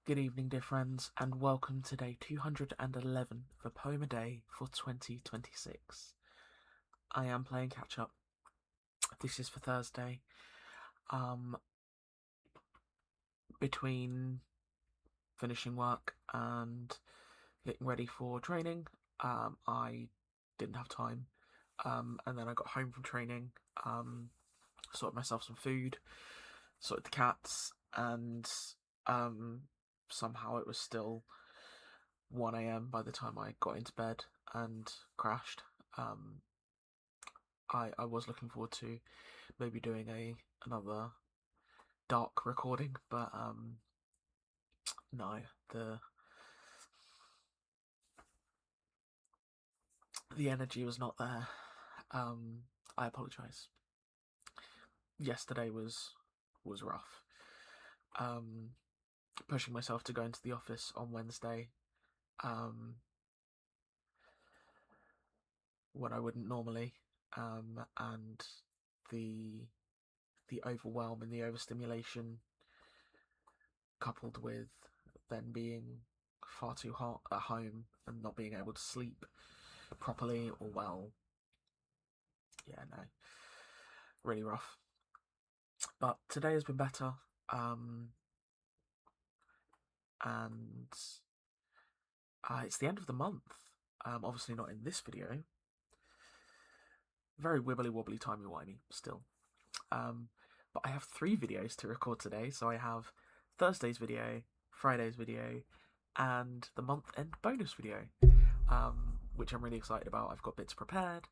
Good evening, dear friends, and welcome to day 211 of a poem a day for 2026. I am playing catch up. This is for Thursday. Between finishing work and getting ready for training, I didn't have time. And then I got home from training, sorted myself some food, sorted the cats, and somehow it was still 1 a.m. by the time I got into bed and crashed. I was looking forward to maybe doing another dark recording, but no, the energy was not there. I apologise. Yesterday was rough. Pushing myself to go into the office on Wednesday, when I wouldn't normally, and the overwhelm and the overstimulation, coupled with then being far too hot at home and not being able to sleep properly or well. Yeah, no, really rough. But today has been better, and it's the end of the month. Obviously not in this video. Very wibbly wobbly timey wimey still. But I have 3 videos to record today, so I have Thursday's video, Friday's video, and the month end bonus video, which I'm really excited about. I've got bits prepared.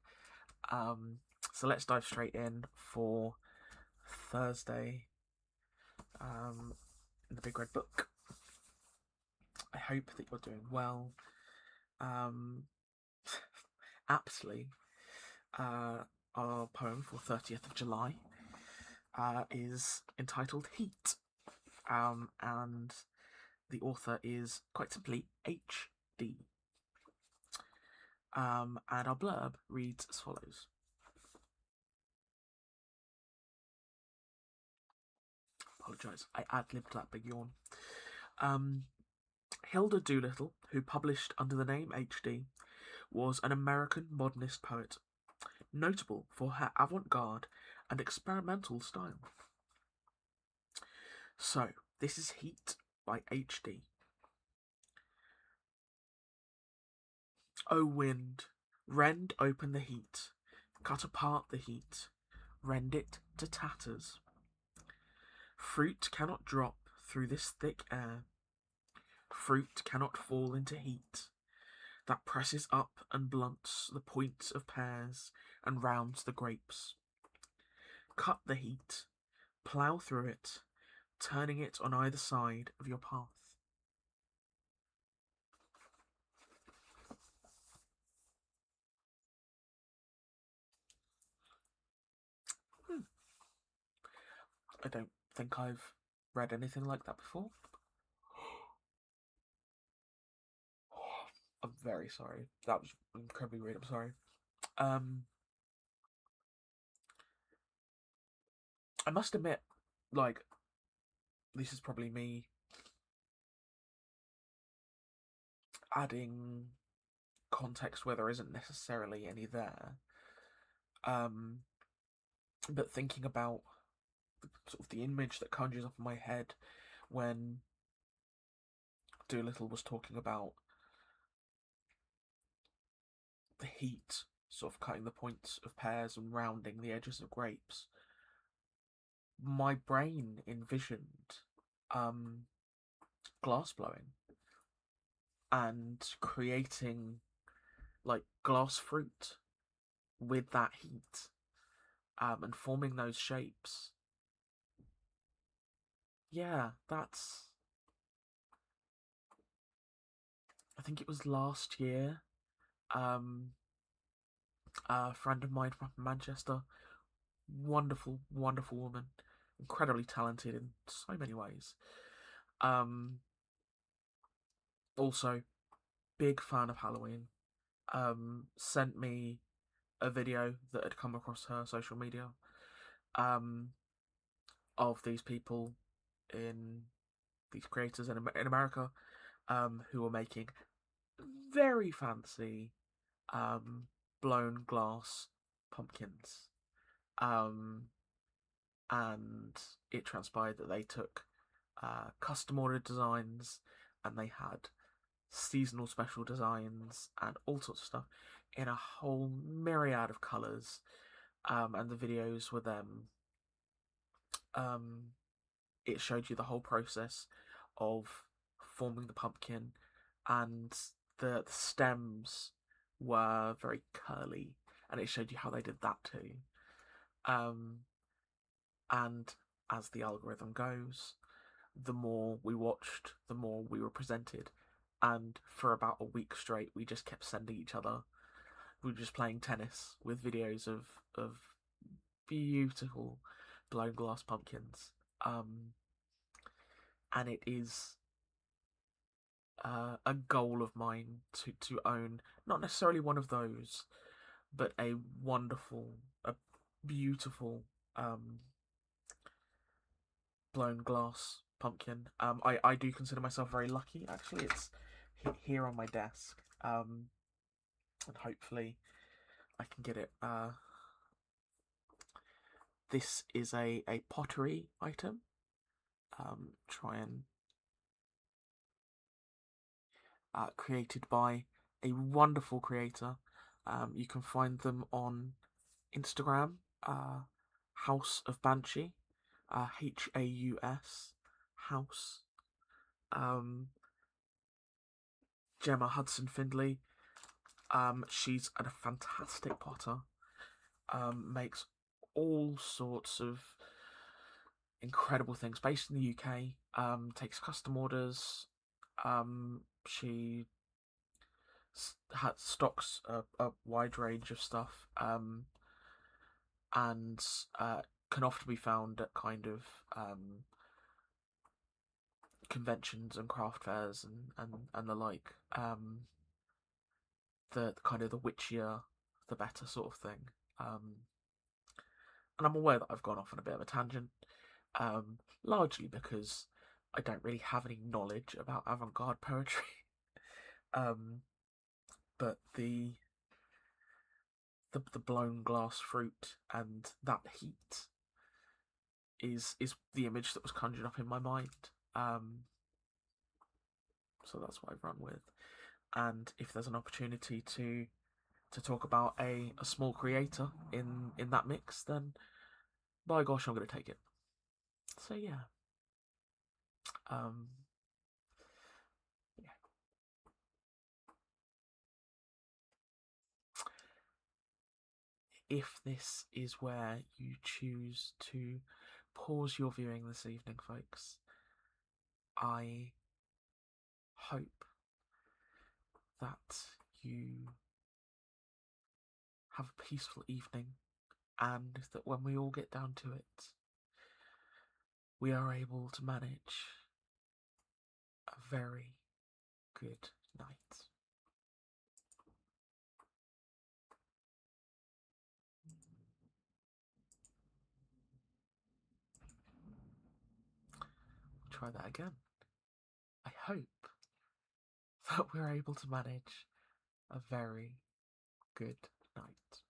So let's dive straight in for Thursday, in the Big Red Book. I hope that you're doing well. Aptly, our poem for 30th of July is entitled Heat, and the author is quite simply H.D. And our blurb reads as follows. Apologise, I ad-libbed that big yawn. Hilda Doolittle, who published under the name H.D., was an American modernist poet, notable for her avant-garde and experimental style. So, this is Heat by H.D. O wind, rend open the heat, cut apart the heat, rend it to tatters. Fruit cannot drop through this thick air, fruit cannot fall into heat, that presses up and blunts the points of pears and rounds the grapes. Cut the heat, plough through it, turning it on either side of your path. I don't think I've read anything like that before. I'm very sorry. That was incredibly rude. I'm sorry. I must admit, like, this is probably me adding context where there isn't necessarily any there. But thinking about sort of the image that conjures up in my head when Doolittle was talking about the heat sort of cutting the points of pears and rounding the edges of grapes, my brain envisioned glass blowing and creating like glass fruit with that heat, and forming those shapes. Yeah, that's... I think it was last year. A friend of mine from Manchester, wonderful, wonderful woman, incredibly talented in so many ways. Also, big fan of Halloween. Sent me a video that had come across her social media, of these people in these creators in America, who were making very fancy blown glass pumpkins. And it transpired that they took custom ordered designs, and they had seasonal special designs and all sorts of stuff in a whole myriad of colours. And the videos were them. It showed you the whole process of forming the pumpkin, and the stems were very curly, and it showed you how they did that too. And as the algorithm goes, the more we watched, the more we were presented. And for about a week straight, we just kept sending each other. We were just playing tennis with videos of beautiful blown glass pumpkins. And it is a goal of mine to own not necessarily one of those, but a beautiful blown glass pumpkin. I do consider myself very lucky. Actually, it's here on my desk. And hopefully I can get it. This is a pottery item. Try and created by a wonderful creator. You can find them on Instagram, House of Banshee, Haus, House. Gemma Hudson Findlay. She's a fantastic potter. Makes all sorts of incredible things based in the UK. Takes custom orders. She stocks a wide range of stuff, and can often be found at kind of conventions and craft fairs and the like. The kind of the witchier, the better sort of thing. And I'm aware that I've gone off on a bit of a tangent, largely because I don't really have any knowledge about avant-garde poetry. But the blown glass fruit and that heat is the image that was conjured up in my mind. So that's what I've run with. And if there's an opportunity to talk about a small creator in that mix, then by gosh, I'm going to take it. So yeah. If this is where you choose to pause your viewing this evening, folks, I hope that you have a peaceful evening, and that when we all get down to it, we are able to manage a very good night. Try that again. I hope that we're able to manage a very good night.